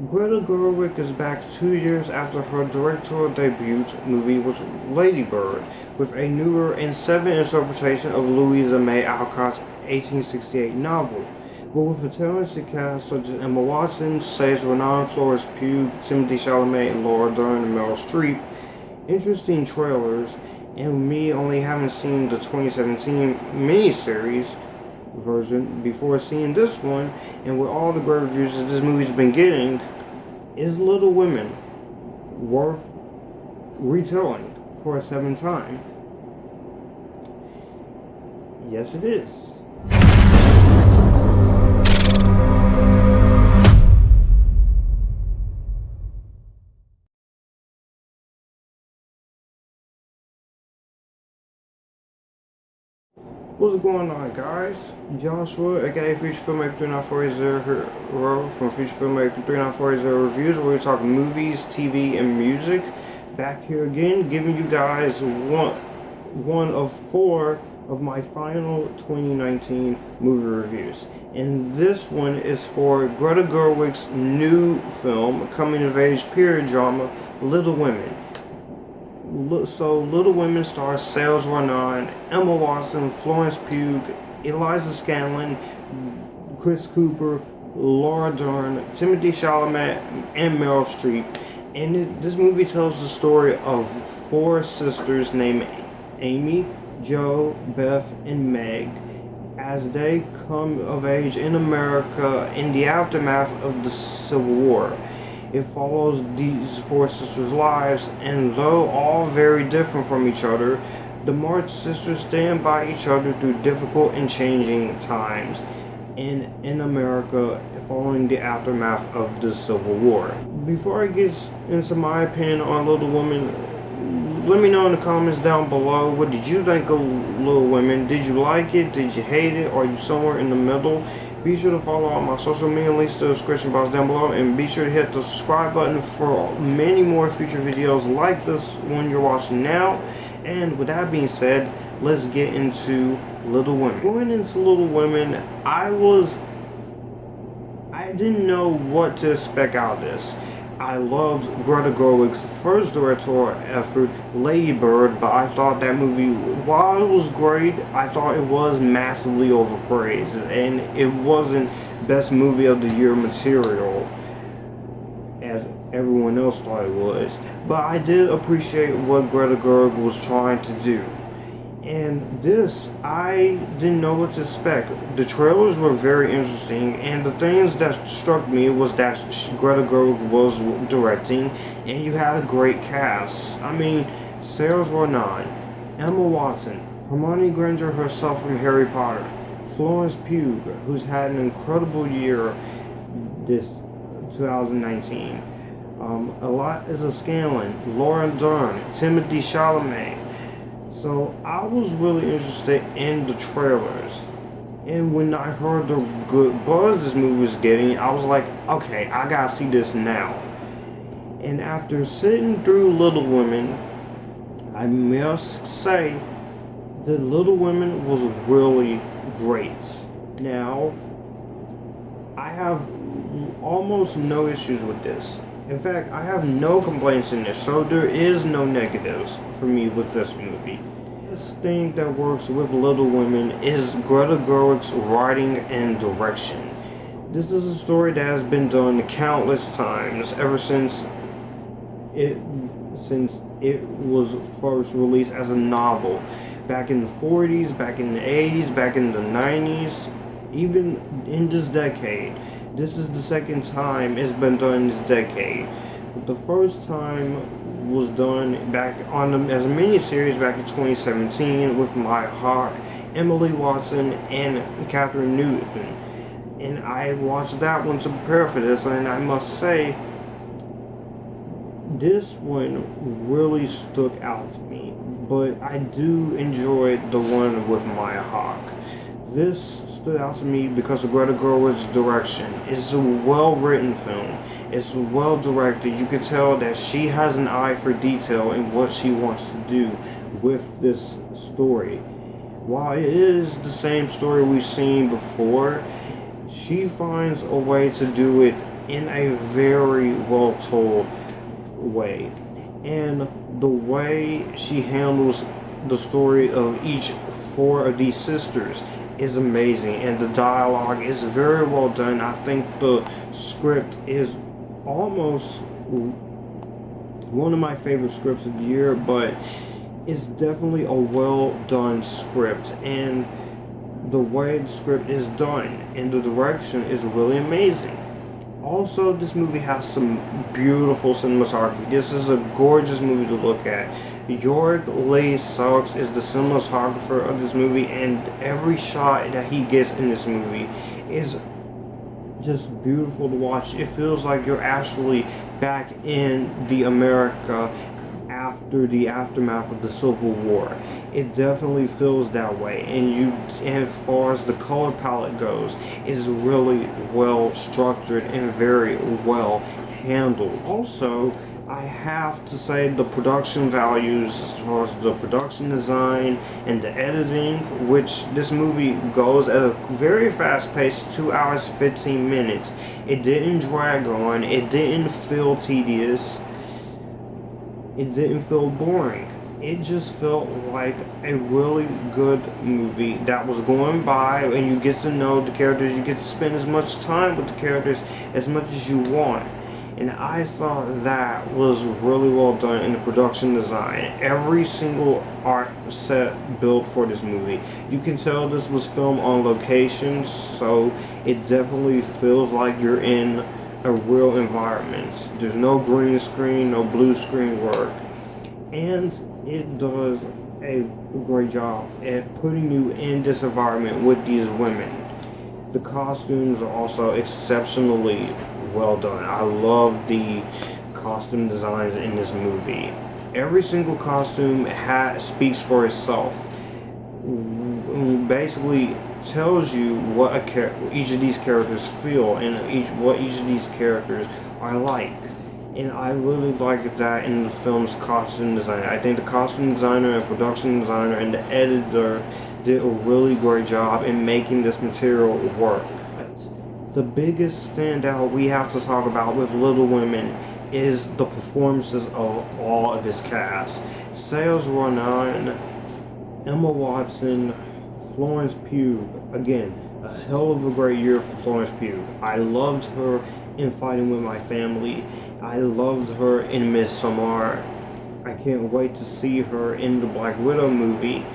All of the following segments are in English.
Greta Gerwig is back 2 years after her directorial debut movie was Lady Bird, with a newer and seven interpretation of Louisa May Alcott's 1868 novel. But with a talented cast such as Emma Watson, Saoirse Ronan, Florence Pugh, Timothée Chalamet, Laura Dern, and Meryl Streep, interesting trailers, and me only having seen the 2017 miniseries version before seeing this one, and with all the great reviews that this movie's been getting, is Little Women worth retelling for a seventh time? Yes, it is. What's going on, guys? Joshua, aka Future Filmmaker 3940 here from Future Filmmaker 3940 Reviews, where we talk movies, TV, and music. Back here again, giving you guys one of four of my final 2019 movie reviews. And this one is for Greta Gerwig's new film, coming-of-age period drama, Little Women. So, Little Women stars Saoirse Ronan, Emma Watson, Florence Pugh, Eliza Scanlon, Chris Cooper, Laura Dern, Timothée Chalamet, and Meryl Streep. And this movie tells the story of four sisters named Amy, Jo, Beth, and Meg, as they come of age in America in the aftermath of the Civil War. It follows these four sisters' lives, and though all very different from each other, the March sisters stand by each other through difficult and changing times in America following the aftermath of the Civil War. Before I get into my opinion on Little Women, let me know in the comments down below, what did you think of Little Women? Did you like it? Did you hate it? Are you somewhere in the middle? Be sure to follow all my social media links to the description box down below, and be sure to hit the subscribe button for many more future videos like this one you're watching now. And with that being said, let's get into Little Women. Going into Little Women, I didn't know what to expect out of this. I loved Greta Gerwig's first directorial effort, Lady Bird, but I thought that movie, while it was great, I thought it was massively overpraised, and it wasn't best movie of the year material, as everyone else thought it was. But I did appreciate what Greta Gerwig was trying to do. And this, I didn't know what to expect. The trailers were very interesting, and the things that struck me was that Greta Gerwig was directing, and you had a great cast. I mean, Saoirse Ronan, Emma Watson, Hermione Granger herself from Harry Potter, Florence Pugh, who's had an incredible year this 2019, Eliza Scanlon, Laura Dern, Timothée Chalamet. So I was really interested in the trailers, and when I heard the good buzz this movie was getting, I was like, okay, I gotta see this now. And after sitting through Little Women, I must say that Little Women was really great. Now, I have almost no issues with this. In fact, I have no complaints in this, so there is no negatives for me with this movie. This thing that works with Little Women is Greta Gerwig's writing and direction. This is a story that has been done countless times ever since it was first released as a novel. Back in the 40s, back in the 80s, back in the 90s, even in this decade. This is the second time it's been done this decade. The first time was done back on as a miniseries back in 2017 with Maya Hawke, Emily Watson, and Catherine Newton. And I watched that one to prepare for this, and I must say, this one really stuck out to me. But I do enjoy the one with Maya Hawke. This stood out to me because of Greta Gerwig's direction. It's a well-written film. It's well directed. You can tell that she has an eye for detail in what she wants to do with this story. While it is the same story we've seen before, she finds a way to do it in a very well told way. And the way she handles the story of each four of these sisters is amazing, and the dialogue is very well done. I think the script is almost one of my favorite scripts of the year, but it's definitely a well done script, and the way the script is done and the direction is really amazing. Also, this movie has some beautiful cinematography. This is a gorgeous movie to look at. Yorick Lee Sykes is the cinematographer of this movie, and every shot that he gets in this movie is just beautiful to watch. It feels like you're actually back in the America after the aftermath of the Civil War. It definitely feels that way, and as far as the color palette goes, it's really well structured and very well handled. Also, I have to say the production values, as far as the production design and the editing, which this movie goes at a very fast pace, 2 hours 15 minutes. It didn't drag on, it didn't feel tedious, it didn't feel boring. It just felt like a really good movie that was going by, and you get to know the characters, you get to spend as much time with the characters as much as you want. And I thought that was really well done in the production design. Every single art set built for this movie. You can tell this was filmed on locations, so it definitely feels like you're in a real environment. There's no green screen, no blue screen work. And it does a great job at putting you in this environment with these women. The costumes are also exceptionally well done. I love the costume designs in this movie. Every single costume speaks for itself. Basically tells you what each of these characters feel, and what each of these characters are like. And I really like that in the film's costume design. I think the costume designer and production designer and the editor did a really great job in making this material work. The biggest standout we have to talk about with Little Women is the performances of all of its cast. Saoirse Ronan, Emma Watson, Florence Pugh. Again, a hell of a great year for Florence Pugh. I loved her in Fighting With My Family. I loved her in Midsommar. I can't wait to see her in the Black Widow movie.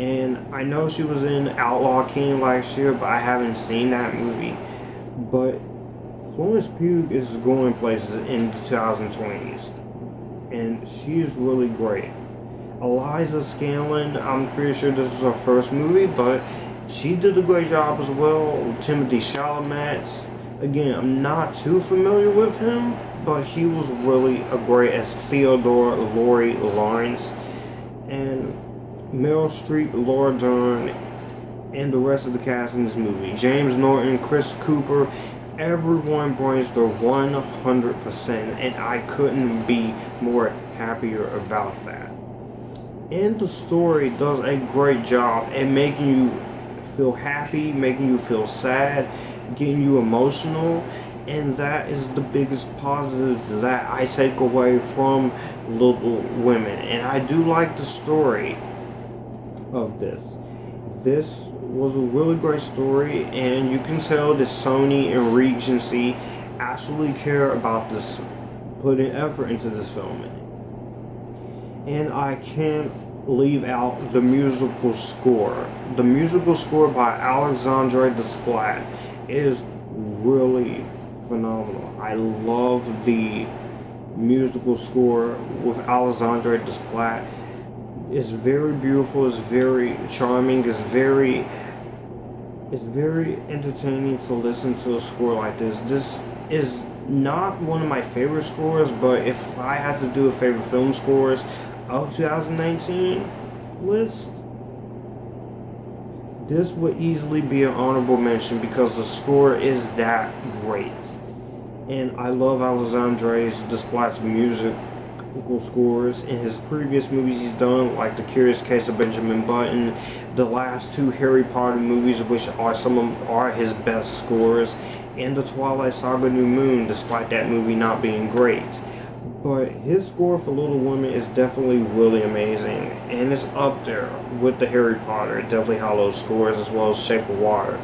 And I know she was in Outlaw King last year, but I haven't seen that movie. But Florence Pugh is going places in the 2020s, and she is really great. Eliza Scanlon, I'm pretty sure this was her first movie, but she did a great job as well. Timothy Chalamet, again, I'm not too familiar with him, but he was really great as Theodore Laurie Lawrence. And Meryl Streep, Laura Dern, and the rest of the cast in this movie. James Norton, Chris Cooper, everyone brings their 100%, and I couldn't be more happier about that. And the story does a great job at making you feel happy, making you feel sad, getting you emotional, and that is the biggest positive that I take away from Little Women. And I do like the story of this. This was a really great story, and you can tell that Sony and Regency actually care about this, putting effort into this film. And I can't leave out the musical score. The musical score by Alexandre Desplat is really phenomenal. I love the musical score with Alexandre Desplat. It's very beautiful, it's very charming, it's very entertaining to listen to a score like this. This is not one of my favorite scores, but if I had to do a favorite film scores of 2019 list, this would easily be an honorable mention because the score is that great. And I love Alexandre Desplat's music scores. In his previous movies he's done, like The Curious Case of Benjamin Button, the last two Harry Potter movies, which are his best scores, and the Twilight Saga New Moon, despite that movie not being great. But his score for Little Women is definitely really amazing, and it's up there with the Harry Potter, Deathly Hallows scores, as well as Shape of Water.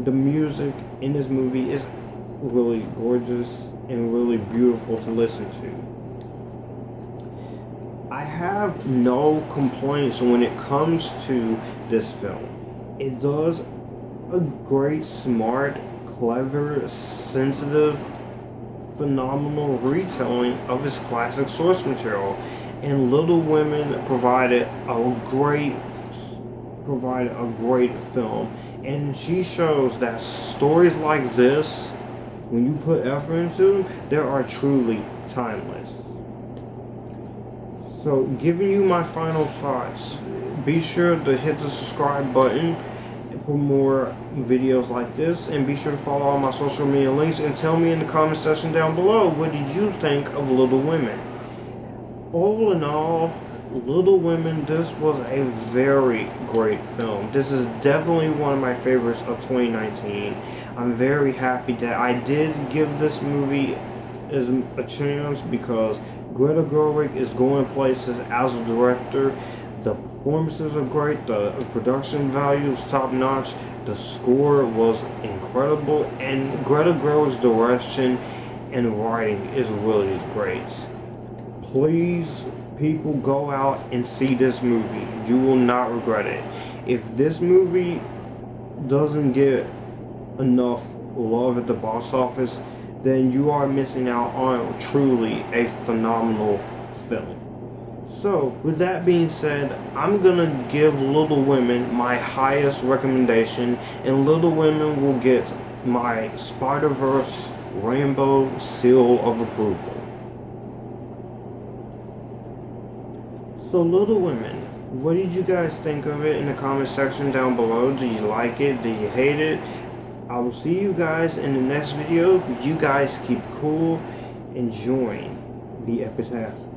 The music in this movie is really gorgeous and really beautiful to listen to. I have no complaints when it comes to this film. It does a great, smart, clever, sensitive, phenomenal retelling of his classic source material, and Little Women provided a great film, and she shows that stories like this, when you put effort into them, they are truly timeless. So, giving you my final thoughts, be sure to hit the subscribe button for more videos like this, and be sure to follow all my social media links, and tell me in the comment section down below, what did you think of Little Women? All in all, Little Women, this was a very great film. This is definitely one of my favorites of 2019. I'm very happy that I did give this movie a chance, because Greta Gerwig is going places as a director. The performances are great, the production value is top notch, the score was incredible, and Greta Gerwig's direction and writing is really great. Please, people, go out and see this movie. You will not regret it. If this movie doesn't get enough love at the box office, then you are missing out on truly a phenomenal film. So, with that being said, I'm gonna give Little Women my highest recommendation, and Little Women will get my Spider-Verse Rainbow Seal of Approval. So, Little Women, what did you guys think of it in the comment section down below? Did you like it? Did you hate it? I will see you guys in the next video. You guys keep cool and join the Epictasticness.